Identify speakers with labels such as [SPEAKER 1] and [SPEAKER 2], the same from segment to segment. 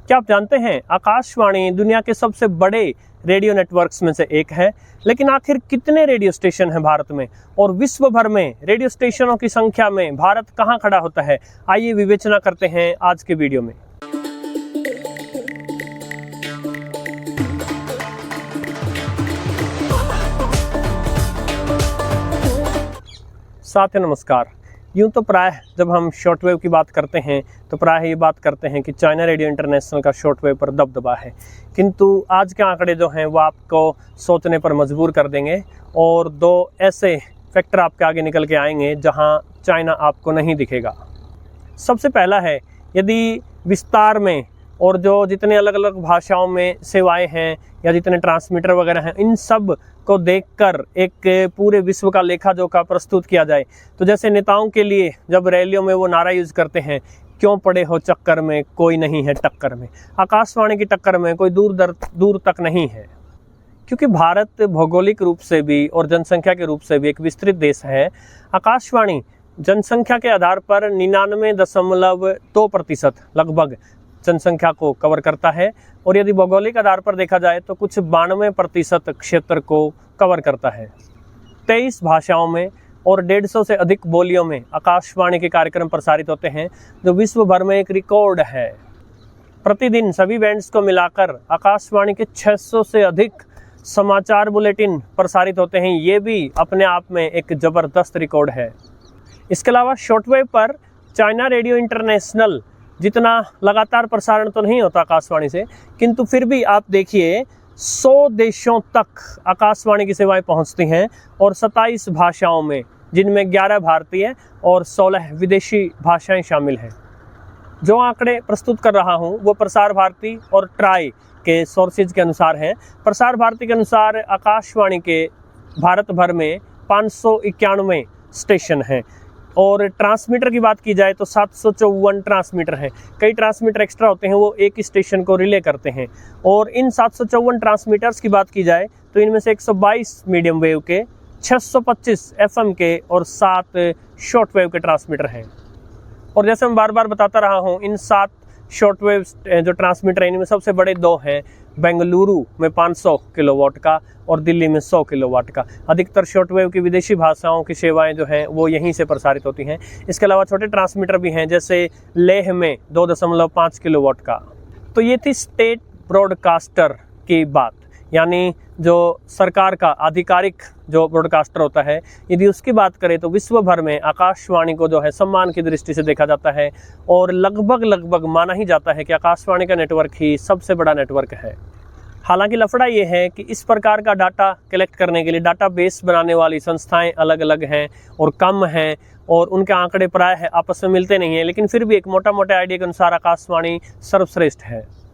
[SPEAKER 1] क्या आप जानते हैं आकाशवाणी दुनिया के सबसे बड़े रेडियो नेटवर्क्स में से एक है। लेकिन आखिर कितने रेडियो स्टेशन हैं भारत में, और विश्व भर में रेडियो स्टेशनों की संख्या में भारत कहां खड़ा होता है? आइए विवेचना करते हैं आज के वीडियो में। साथियों नमस्कार। यूँ तो प्राय जब हम शॉर्टवेव की बात करते हैं तो प्राय ये बात करते हैं कि चाइना रेडियो इंटरनेशनल का शॉर्टवेव पर दबदबा है, किंतु आज के आंकड़े जो हैं वो आपको सोचने पर मजबूर कर देंगे और दो ऐसे फैक्टर आपके आगे निकल के आएंगे जहां चाइना आपको नहीं दिखेगा। सबसे पहला है, यदि विस्तार में और जो जितने अलग अलग भाषाओं में सेवाएं हैं या जितने ट्रांसमीटर वगैरह हैं, इन सब को देखकर एक पूरे विश्व का लेखा जोखा प्रस्तुत किया जाए तो जैसे नेताओं के लिए जब रैलियों में वो नारा यूज करते हैं, क्यों पड़े हो चक्कर में, कोई नहीं है टक्कर में। आकाशवाणी की टक्कर में कोई दूर तक नहीं है, क्योंकि भारत भौगोलिक रूप से भी और जनसंख्या के रूप से भी एक विस्तृत देश है। आकाशवाणी जनसंख्या के आधार पर 99.2% लगभग जनसंख्या को कवर करता है, और यदि भौगोलिक आधार पर देखा जाए तो कुछ 92% क्षेत्र को कवर करता है। 23 भाषाओं में और 150 से अधिक बोलियों में आकाशवाणी के कार्यक्रम प्रसारित होते हैं, जो विश्व भर में एक रिकॉर्ड है। प्रतिदिन सभी बैंड्स को मिलाकर आकाशवाणी के 600 से अधिक समाचार बुलेटिन प्रसारित होते हैं। ये भी अपने आप में एक ज़बरदस्त रिकॉर्ड है। इसके अलावा शॉर्टवेव पर चाइना रेडियो इंटरनेशनल जितना लगातार प्रसारण तो नहीं होता आकाशवाणी से, किंतु फिर भी आप देखिए 100 देशों तक आकाशवाणी की सेवाएं पहुंचती हैं, और 27 भाषाओं में, जिनमें 11 भारतीय और 16 विदेशी भाषाएं शामिल हैं। जो आंकड़े प्रस्तुत कर रहा हूं वो प्रसार भारती और ट्राई के सोर्सेज के अनुसार हैं। प्रसार भारती के अनुसार आकाशवाणी के भारत भर में 591 स्टेशन हैं, और ट्रांसमीटर की बात की जाए तो 754 ट्रांसमीटर हैं। कई ट्रांसमीटर एक्स्ट्रा होते हैं, वो एक ही स्टेशन को रिले करते हैं। और इन 754 ट्रांसमीटर्स की बात की जाए तो इनमें से 122 मीडियम वेव के, 625 एफएम के और 7 शॉर्ट वेव के ट्रांसमीटर हैं। और जैसे मैं बार बार बताता रहा हूँ, इन 7 शॉर्ट वेव जो ट्रांसमीटर हैं, इनमें सबसे बड़े 2 हैं, बेंगलुरु में 500 किलोवाट का और दिल्ली में 100 किलोवाट का। अधिकतर शॉर्टवेव की विदेशी भाषाओं की सेवाएं जो हैं वो यहीं से प्रसारित होती हैं। इसके अलावा छोटे ट्रांसमीटर भी हैं, जैसे लेह में 2.5 किलोवाट का। तो ये थी स्टेट ब्रॉडकास्टर की बात, यानी जो सरकार का आधिकारिक जो ब्रॉडकास्टर होता है, यदि उसकी बात करें तो विश्व भर में आकाशवाणी को जो है सम्मान की दृष्टि से देखा जाता है, और लगभग माना ही जाता है कि आकाशवाणी का नेटवर्क ही सबसे बड़ा नेटवर्क है। हालांकि लफड़ा ये है कि इस प्रकार का डाटा कलेक्ट करने के लिए डाटाबेस बनाने वाली संस्थाएं अलग अलग हैं और कम हैं, और उनके आंकड़े प्राय आपस में मिलते नहीं हैं। लेकिन फिर भी एक मोटा आइडिया के अनुसार आकाशवाणी सर्वश्रेष्ठ है।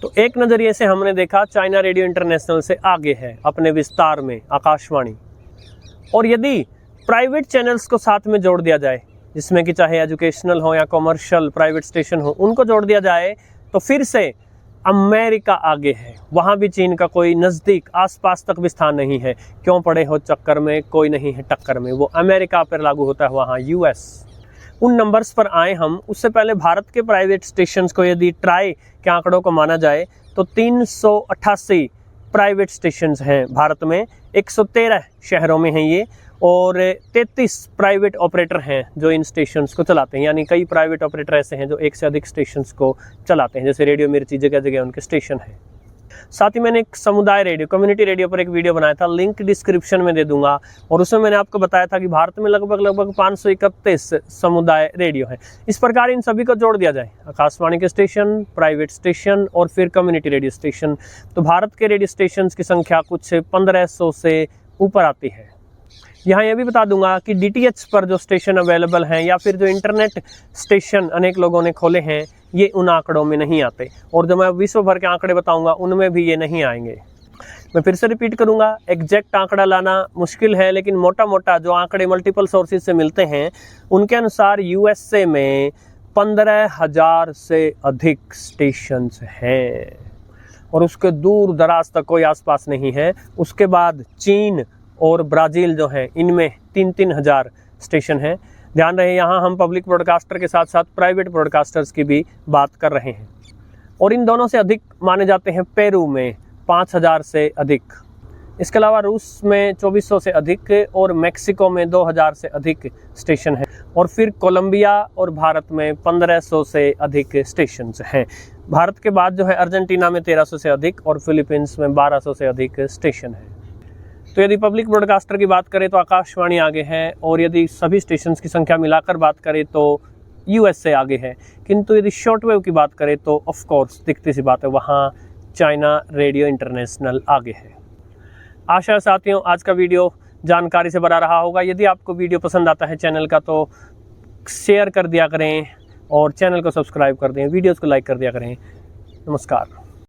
[SPEAKER 1] तो एक नज़रिए से हमने देखा चाइना रेडियो इंटरनेशनल से आगे है अपने विस्तार में आकाशवाणी। और यदि प्राइवेट चैनल्स को साथ में जोड़ दिया जाए, जिसमें कि चाहे एजुकेशनल हो या कॉमर्शियल प्राइवेट स्टेशन हो, उनको जोड़ दिया जाए तो फिर से अमेरिका आगे है। वहाँ भी चीन का कोई नज़दीक आसपास तक भी स्थान नहीं है। क्यों पड़े हो चक्कर में, कोई नहीं है टक्कर में, वो अमेरिका पर लागू होता है, वहाँ यूएस। उन नंबर्स पर आए हम, उससे पहले भारत के प्राइवेट स्टेशंस को यदि ट्राई के आंकड़ों को माना जाए तो 388 प्राइवेट स्टेशंस हैं भारत में। 113 शहरों में हैं ये, और 33 प्राइवेट ऑपरेटर हैं जो इन स्टेशंस को चलाते हैं। यानी कई प्राइवेट ऑपरेटर ऐसे हैं जो एक से अधिक स्टेशंस को चलाते हैं, जैसे रेडियो मिर्ची जगह जगह उनके स्टेशन हैं। साथ ही मैंने एक समुदाय रेडियो, कम्युनिटी रेडियो पर एक वीडियो बनाया था, लिंक डिस्क्रिप्शन में दे दूंगा, और उसमें मैंने आपको बताया था कि भारत में लगभग 531 समुदाय रेडियो हैं। इस प्रकार इन सभी को जोड़ दिया जाए, आकाशवाणी के स्टेशन, प्राइवेट स्टेशन और फिर कम्युनिटी रेडियो स्टेशन, तो भारत के रेडियो स्टेशन की संख्या कुछ 1500 से ऊपर आती है। यहाँ यह भी बता दूंगा कि DTH पर जो स्टेशन अवेलेबल हैं या फिर जो इंटरनेट स्टेशन अनेक लोगों ने खोले हैं, ये उन आंकड़ों में नहीं आते, और जो मैं विश्व भर के आंकड़े बताऊंगा उनमें भी ये नहीं आएंगे। मैं फिर से रिपीट करूंगा, एग्जैक्ट आंकड़ा लाना मुश्किल है, लेकिन मोटा जो आंकड़े मल्टीपल सोर्सेज से मिलते हैं उनके अनुसार USA में 15,000 से अधिक स्टेशंस हैं, और उसके दूर दराज तक कोई आसपास नहीं है। उसके बाद चीन और ब्राज़ील जो है, इनमें 3-3 हज़ार स्टेशन हैं। ध्यान रहे, यहाँ हम पब्लिक ब्रॉडकास्टर के साथ साथ प्राइवेट ब्रॉडकास्टर्स की भी बात कर रहे हैं। और इन दोनों से अधिक माने जाते हैं पेरू में 5000 से अधिक। इसके अलावा रूस में 2400 से अधिक और मेक्सिको में 2000 से अधिक स्टेशन हैं। और फिर कोलंबिया और भारत में 1500 से अधिक स्टेशन हैं। भारत के बाद जो है अर्जेंटीना में 1300 से अधिक और फिलीपींस में 1200 से अधिक स्टेशन हैं। तो यदि पब्लिक ब्रॉडकास्टर की बात करें तो आकाशवाणी आगे है, और यदि सभी स्टेशंस की संख्या मिलाकर बात करें तो यूएसए आगे है। किंतु यदि शॉर्टवेव की बात करें तो ऑफ कोर्स दिखती सी बात है, वहाँ चाइना रेडियो इंटरनेशनल आगे है। आशा है साथियों आज का वीडियो जानकारी से भरा रहा होगा। यदि आपको वीडियो पसंद आता है चैनल का तो शेयर कर दिया करें और चैनल को सब्सक्राइब कर दें, वीडियोज़ को लाइक कर दिया करें। नमस्कार।